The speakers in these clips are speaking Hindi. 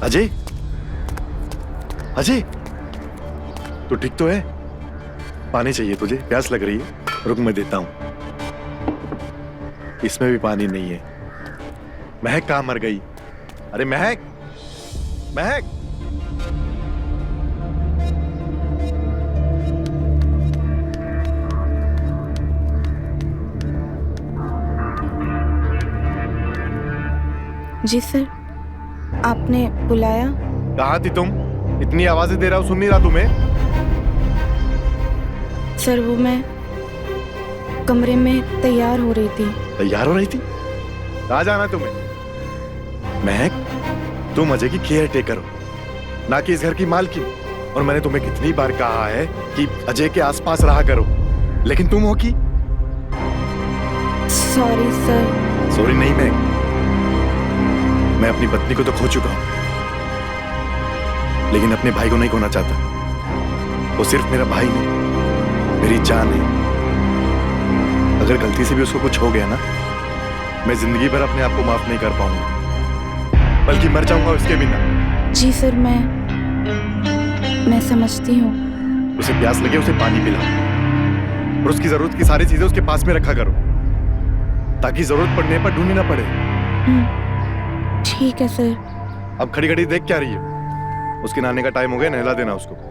अजय, अजय, तू ठीक तो है? पानी चाहिए तुझे? प्यास लग रही है? रुक मैं देता हूं। इसमें भी पानी नहीं है। महक कहां मर गई? अरे महक, महक। जी सर, आपने बुलाया? कहां थी तुम? इतनी आवाजें दे रहा हूं, सुन नहीं रहा तुम्हें? सर वो मैं कमरे में तैयार हो रही थी। तैयार हो रही थी? कहां जाना तुम्हें? महक, तुम अजय की केयर टेकर हो, ना कि इस घर की मालकिन। और मैंने तुम्हें कितनी बार कहा है कि अजय के आसपास रहा करो, लेकिन तुम हो कि? Sorry sir. सॉरी नहीं महक, मैं अपनी पत्नी को तो खो चुका हूं, लेकिन अपने भाई को नहीं खोना चाहता। वो सिर्फ मेरा भाई नहीं, मेरी जान है। अगर गलती से भी उसको कुछ हो गया ना, मैं जिंदगी भर अपने आप को माफ नहीं कर पाऊंगा, बल्कि मर जाऊंगा उसके बिना। जी सर, मैं समझती हूँ। उसे प्यास लगे, उसे पानी पिलाओ, और उसकी जरूरत की सारी चीजें उसके पास में रखा करो, ताकि जरूरत पड़ने पर ढूंढनी ना पड़े। ठीक है सर। अब खड़ी खड़ी देख क्या रही है? उसके नहाने का टाइम हो गया, नहला देना उसको।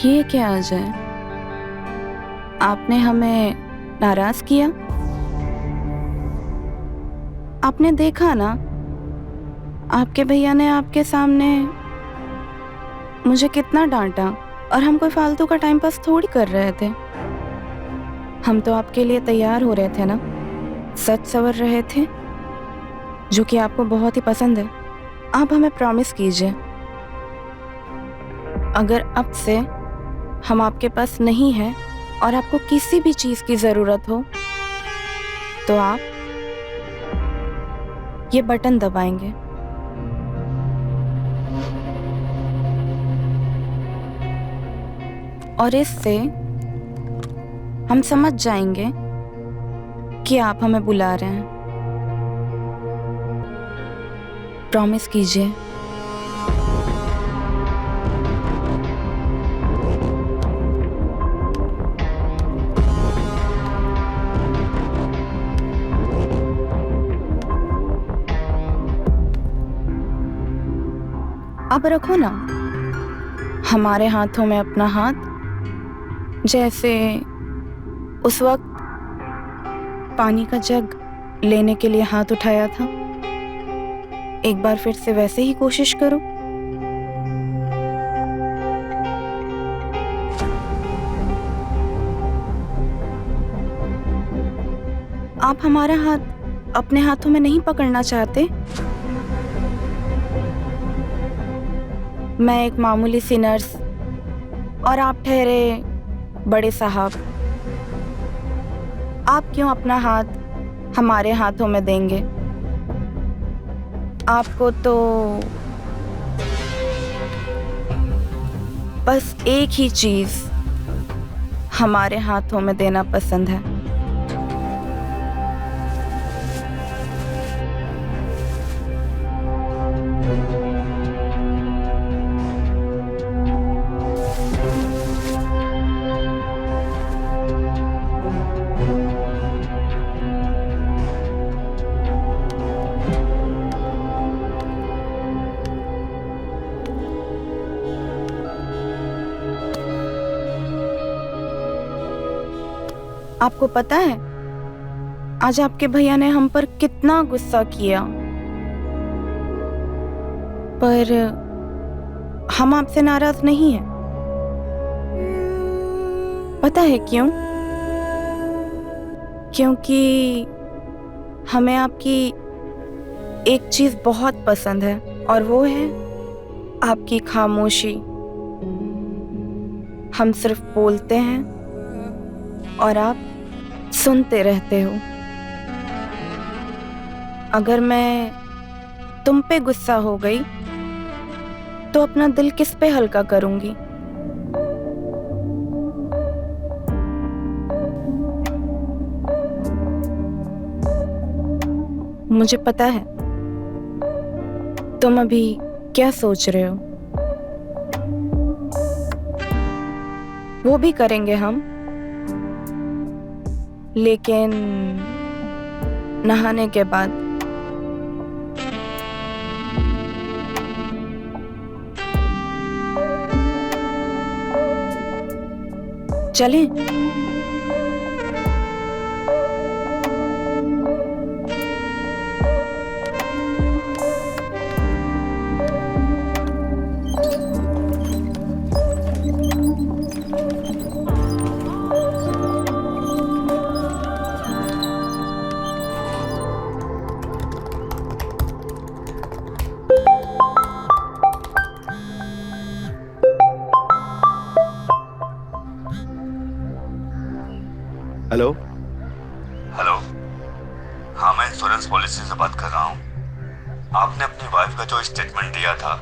ये क्या अजय, आपने हमें नाराज किया? आपने देखा ना, आपके भैया ने आपके सामने मुझे कितना डांटा, और हम कोई फालतू का टाइम पास थोड़ी कर रहे थे। हम तो आपके लिए तैयार हो रहे थे ना, सच सवर रहे थे, जो कि आपको बहुत ही पसंद है। आप हमें प्रॉमिस कीजिए, अगर अब से हम आपके पास नहीं हैं और आपको किसी भी चीज की जरूरत हो, तो आप ये बटन दबाएंगे। और इससे हम समझ जाएंगे कि आप हमें बुला रहे हैं। प्रॉमिस कीजिए। अब रखो ना हमारे हाथों में अपना हाथ, जैसे उस वक्त पानी का जग लेने के लिए हाथ उठाया था। एक बार फिर से वैसे ही कोशिश करो। आप हमारा हाथ अपने हाथों में नहीं पकड़ना चाहते? मैं एक मामूली सी नर्स और आप ठहरे बड़े साहब। आप क्यों अपना हाथ हमारे हाथों में देंगे? आपको तो बस एक ही चीज हमारे हाथों में देना पसंद है। आपको पता है आज आपके भैया ने हम पर कितना गुस्सा किया, पर हम आपसे नाराज नहीं हैं। पता है क्यों? क्योंकि हमें आपकी एक चीज बहुत पसंद है और वो है आपकी खामोशी। हम सिर्फ बोलते हैं और आप सुनते रहते हो। अगर मैं तुम पे गुस्सा हो गई तो अपना दिल किस पे हल्का करूंगी? मुझे पता है तुम अभी क्या सोच रहे हो। वो भी करेंगे हम, लेकिन नहाने के बाद। चलें? हेलो। हेलो, हाँ मैं इंश्योरेंस पॉलिसी से बात कर रहा हूँ। आपने अपनी वाइफ का जो स्टेटमेंट दिया था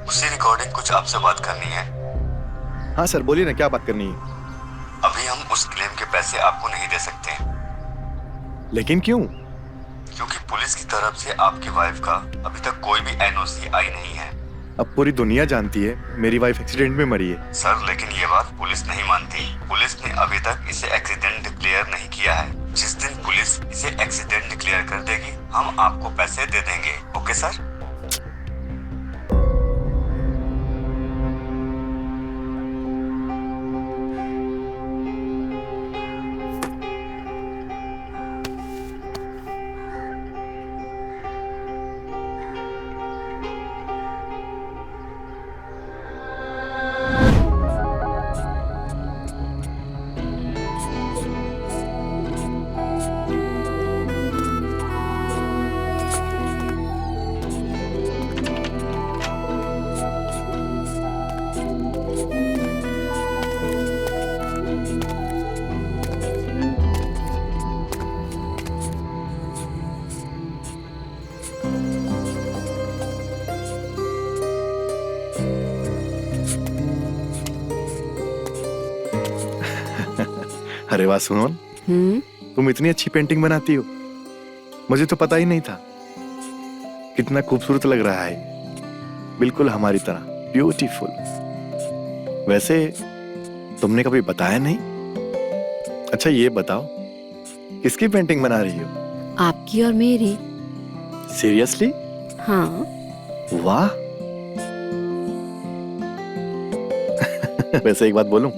उसी रिकॉर्डिंग कुछ आपसे बात करनी है। हाँ सर, बोलिए ना, क्या बात करनी है? अभी हम उस क्लेम के पैसे आपको नहीं दे सकते, लेकिन क्यों? क्योंकि पुलिस की तरफ से आपकी वाइफ का अभी तक कोई भी एनओसी आई नहीं है। अब पूरी दुनिया जानती है मेरी वाइफ एक्सीडेंट में मरी है। सर लेकिन ये बात पुलिस नहीं मानती। पुलिस ने अभी तक इसे एक्सीडेंट डिक्लेयर नहीं किया है। जिस दिन पुलिस इसे एक्सीडेंट डिक्लेयर कर देगी हम आपको पैसे दे देंगे। Okay sir? अरे वाह सुमन, तुम इतनी अच्छी पेंटिंग बनाती हो, मुझे तो पता ही नहीं था। कितना खूबसूरत लग रहा है, बिल्कुल हमारी तरह ब्यूटीफुल। वैसे तुमने कभी बताया नहीं। अच्छा ये बताओ, किसकी पेंटिंग बना रही हो? आपकी और मेरी। सीरियसली? हाँ। वाह। वैसे एक बात बोलूं,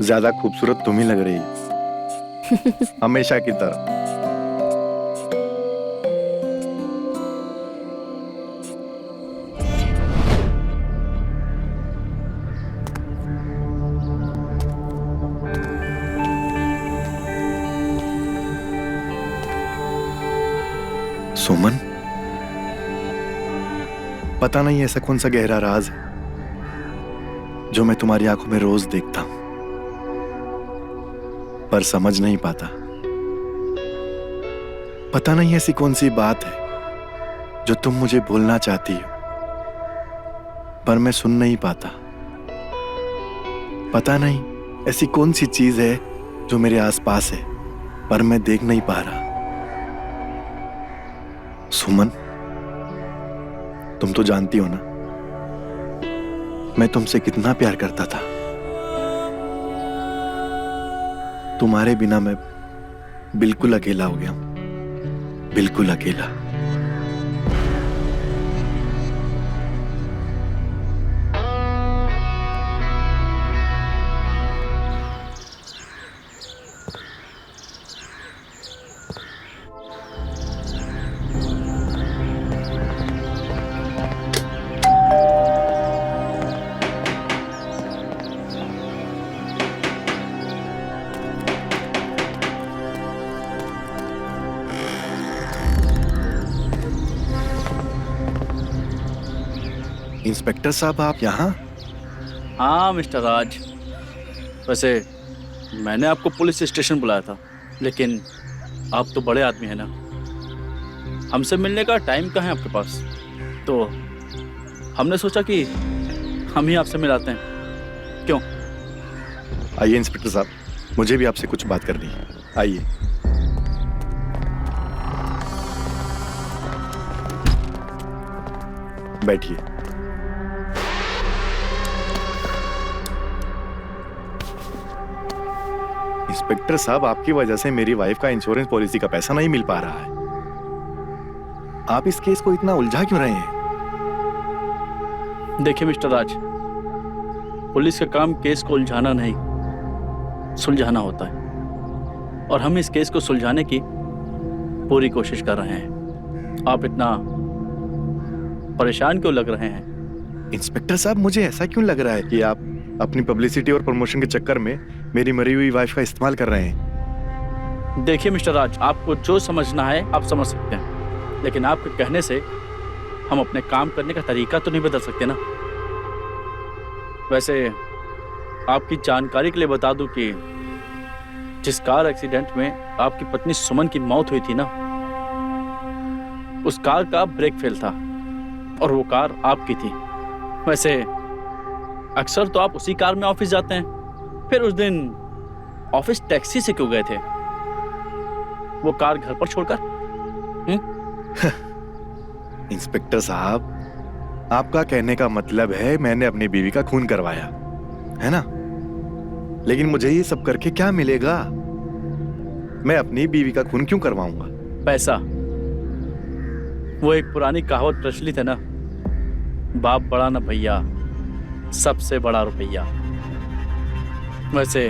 ज्यादा खूबसूरत तुम ही लग रही हो, हमेशा की तरह। सुमन, पता नहीं ऐसा कौन सा गहरा राज है जो मैं तुम्हारी आंखों में रोज देखता हूं, पर समझ नहीं पाता। पता नहीं ऐसी कौन सी बात है जो तुम मुझे बोलना चाहती हो, पर मैं सुन नहीं पाता। पता नहीं ऐसी कौन सी चीज है जो मेरे आसपास है, पर मैं देख नहीं पा रहा। सुमन, तुम तो जानती हो ना मैं तुमसे कितना प्यार करता था। तुम्हारे बिना मैं बिल्कुल अकेला हो गया हूं, बिल्कुल अकेला। इंस्पेक्टर साहब आप यहाँ? हाँ मिस्टर राज, वैसे मैंने आपको पुलिस स्टेशन बुलाया था, लेकिन आप तो बड़े आदमी हैं ना, हमसे मिलने का टाइम कहाँ है आपके पास? तो हमने सोचा कि हम ही आपसे मिलाते हैं। क्यों? आइए इंस्पेक्टर साहब, मुझे भी आपसे कुछ बात करनी है। आइए। बैठिए। इंस्पेक्टर साहब, आपकी वजह से मेरी वाइफ का इंश्योरेंस पॉलिसी का पैसा नहीं मिल पा रहा है। आप इस केस को इतना उलझा क्यों रहे हैं? देखिए मिस्टर राज, पुलिस का काम केस को उलझाना नहीं, सुलझाना होता है, और हम इस केस को सुलझाने की पूरी कोशिश कर रहे हैं। आप इतना परेशान क्यों लग रहे हैं? इंस्पेक्टर साहब, मुझे ऐसा क्यों लग रहा है कि आप अपनी पब्लिसिटी और प्रमोशन के चक्कर में मेरी मरी हुई वाइफ का इस्तेमाल कर रहे हैं? देखिए मिस्टर राज, आपको जो समझना है आप समझ सकते हैं, लेकिन आपके कहने से हम अपने काम करने का तरीका तो नहीं बदल सकते ना। वैसे आपकी जानकारी के लिए बता दूं कि जिस कार एक्सीडेंट में आपकी पत्नी सुमन की मौत हुई थी ना, उस कार का ब्रेक फेल था और वो कार आपकी थी। वैसे अक्सर तो आप उसी कार में ऑफिस जाते हैं, फिर उस दिन ऑफिस टैक्सी से क्यों गए थे? वो कार घर पर छोड़कर? इंस्पेक्टर साहब, आपका कहने का मतलब है मैंने अपनी बीवी का खून करवाया, है ना? लेकिन मुझे ये सब करके क्या मिलेगा? मैं अपनी बीवी का खून क्यों करवाऊंगा? पैसा। वो एक पुरानी कहावत प्रचलित है ना, बाप बड़ा ना भैया, सबसे बड़ा रुपया। वैसे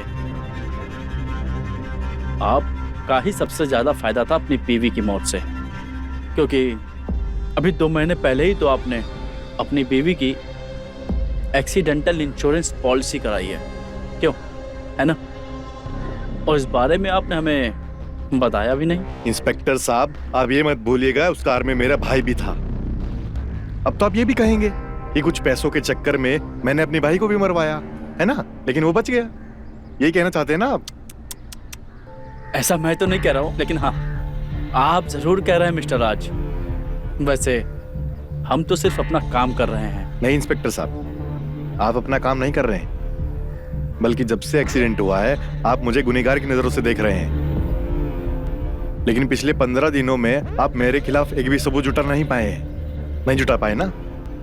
आपका ही सबसे ज्यादा फायदा था अपनी बीवी की मौत से, क्योंकि अभी 2 महीने पहले ही तो आपने अपनी बीवी की एक्सीडेंटल इंश्योरेंस पॉलिसी कराई है, क्यों? है ना? और इस बारे में आपने हमें बताया भी नहीं। इंस्पेक्टर साहब, आप ये मत भूलिएगा उस कार में मेरा भाई भी था। अब तो आप ये भी कहेंगे कि कुछ पैसों के चक्कर में मैंने अपने भाई को भी मरवाया, है ना? लेकिन वो बच गया। यही कहना चाहते हैं ना आप? ऐसा मैं तो नहीं कह रहा हूं, लेकिन हाँ, आप जरूर कह रहे हैं मिस्टर राज। वैसे हम तो सिर्फ अपना काम कर रहे हैं। नहीं इंस्पेक्टर साहब, आप अपना काम नहीं कर रहे हैं, बल्कि जब से एक्सीडेंट हुआ है आप मुझे गुनहगार की नजरों से देख रहे हैं। लेकिन पिछले 15 दिनों में आप मेरे खिलाफ एक भी सबूत जुटा नहीं जुटा पाए ना,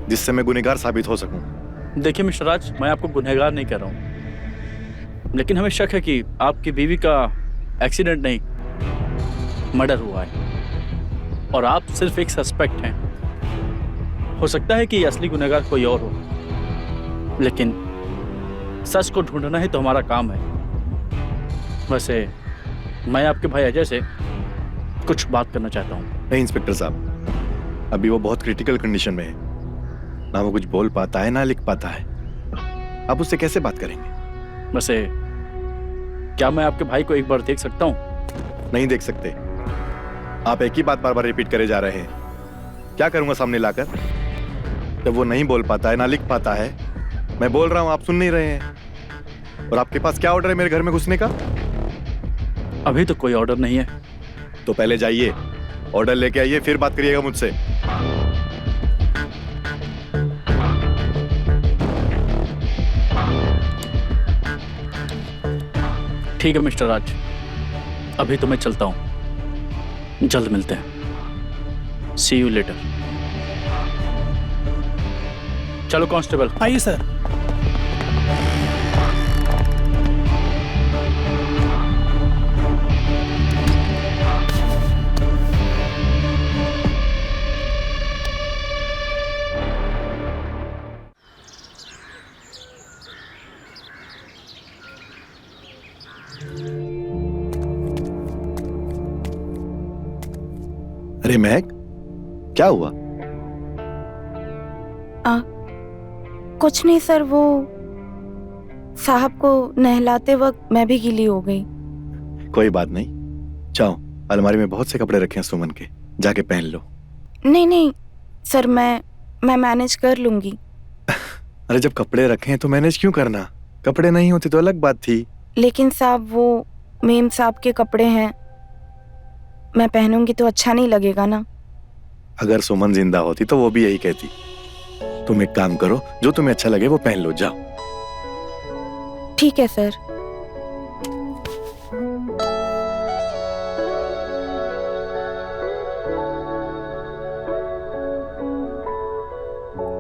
जिससे मैं गुनहगार साबित हो सकूं। देखिए मिस्टर राज, मैं आपको गुनहगार नहीं कह रहा हूं, लेकिन हमें शक है कि आपकी बीवी का एक्सीडेंट नहीं, मर्डर हुआ है, और आप सिर्फ एक सस्पेक्ट हैं। हो सकता है कि असली गुनहगार कोई और हो, लेकिन सच को ढूंढना ही तो हमारा काम है। वैसे मैं आपके भाई अजय से कुछ बात करना चाहता हूँ। नहीं इंस्पेक्टर साहब, अभी वो बहुत क्रिटिकल कंडीशन में है, ना वो कुछ बोल पाता है ना लिख पाता है। आप उससे कैसे बात करेंगे? वैसे क्या मैं आपके भाई को एक बार देख सकता हूँ? नहीं देख सकते। आप एक ही बात बार बार रिपीट करे जा रहे हैं। क्या करूंगा सामने लाकर? जब वो नहीं बोल पाता है ना लिख पाता है, मैं बोल रहा हूं, आप सुन नहीं रहे हैं। और आपके पास क्या ऑर्डर है मेरे घर में घुसने का? अभी तो कोई ऑर्डर नहीं है। तो पहले जाइए, ऑर्डर लेके आइए, फिर बात करिएगा मुझसे। ठीक है मिस्टर राज, अभी तो मैं चलता हूं, जल्द मिलते हैं। सी यू लेटर। चलो कांस्टेबल। आइए सर। अरे महक, क्या हुआ? कुछ नहीं सर, वो साहब को नहलाते वक्त मैं भी गीली हो गई। कोई बात नहीं, जाओ, अलमारी में बहुत से कपड़े रखे हैं सुमन के, जाके पहन लो। नहीं नहीं सर, मैं मैनेज कर लूंगी। अरे जब कपड़े रखे हैं तो मैनेज क्यों करना? कपड़े नहीं होते तो अलग बात थी। लेकिन साहब वो मेम साहब के कपड़े हैं, मैं पहनूंगी तो अच्छा नहीं लगेगा ना। अगर सुमन जिंदा होती तो वो भी यही कहती। तुम एक काम करो, जो तुम्हें अच्छा लगे वो पहन लो, जाओ। ठीक है सर।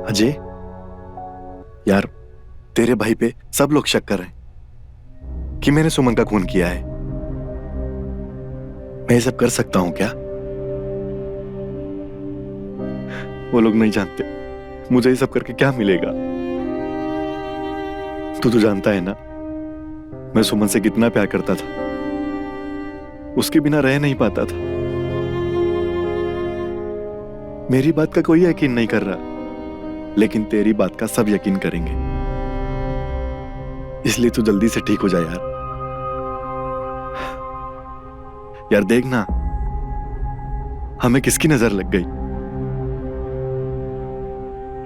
अजय यार, तेरे भाई पे सब लोग शक कर रहे हैं कि मैंने सुमन का खून किया है। मैं ये सब कर सकता हूं क्या? वो लोग नहीं जानते मुझे ये सब करके क्या मिलेगा। तू तो जानता है ना मैं सुमन से कितना प्यार करता था, उसके बिना रह नहीं पाता था। मेरी बात का कोई यकीन नहीं कर रहा, लेकिन तेरी बात का सब यकीन करेंगे। इसलिए तू जल्दी से ठीक हो जा यार। यार देखना हमें किसकी नजर लग गई।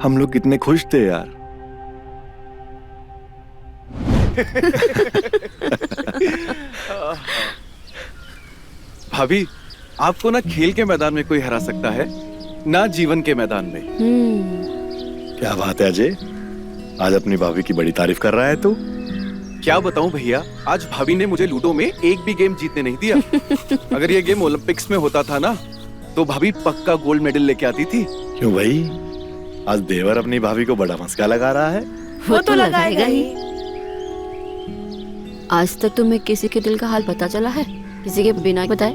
हम लोग कितने खुश थे यार। भाभी, आपको ना खेल के मैदान में कोई हरा सकता है, ना जीवन के मैदान में। क्या बात है अजय, आज अपनी भाभी की बड़ी तारीफ कर रहा है तू। क्या बताऊं भैया, आज भाभी ने मुझे लूडो में एक भी गेम जीतने नहीं दिया। अगर ये गेम ओलंपिक्स में होता था ना तो भाभी पक्का गोल्ड मेडल लेके आती थी। क्यों भाई, आज देवर अपनी भाभी को बड़ा मस्का लगा रहा है। वो तो लगाएगा ही। आज तक तुम्हें किसी के दिल का हाल पता चला है, किसी के बिना बताए?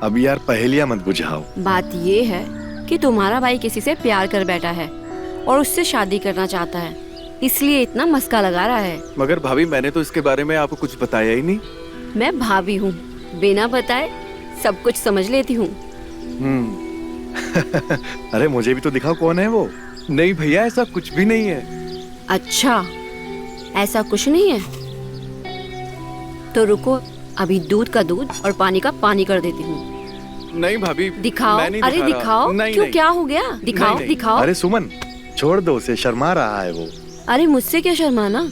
अब यार पहेलियां मत बुझाओ। बात ये है कि तुम्हारा भाई किसी से प्यार कर बैठा है और उससे शादी करना चाहता है, इसलिए इतना मस्का लगा रहा है। मगर भाभी, मैंने तो इसके बारे में आपको कुछ बताया ही नहीं। मैं भाभी हूँ, बिना बताए सब कुछ समझ लेती हूँ। अरे मुझे भी तो दिखाओ कौन है वो। नहीं भैया, ऐसा कुछ भी नहीं है। अच्छा, ऐसा कुछ नहीं है तो रुको, अभी दूध का दूध और पानी का पानी कर देती हूँ। नहीं भाभी, दिखाओ। मैं नहीं अरे दिखा रहा। दिखाओ। नहीं, क्यों, नहीं। क्या हो गया? दिखाओ नहीं। दिखाओ। अरे सुमन छोड़ दो उसे, शर्मा रहा है वो। अरे मुझसे क्या शर्माना,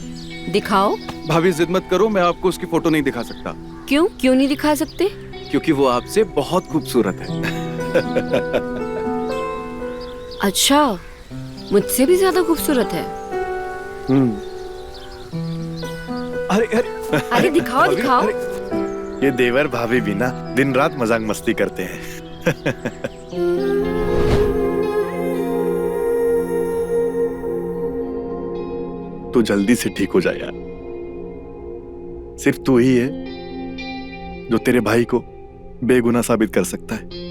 दिखाओ। भाभी जिद मत करो, मैं आपको उसकी फोटो नहीं दिखा सकता। क्यों क्यों नहीं दिखा सकते? क्योंकि वो आपसे बहुत खूबसूरत है। अच्छा, मुझसे भी ज्यादा खूबसूरत है? अरे अरे अरे दिखाओ भाभी, दिखाओ। अरे, ये देवर भाभी भी ना दिन रात मजाक मस्ती करते हैं। तो जल्दी से ठीक हो जाए यार। सिर्फ तू ही है जो तेरे भाई को बेगुनाह साबित कर सकता है।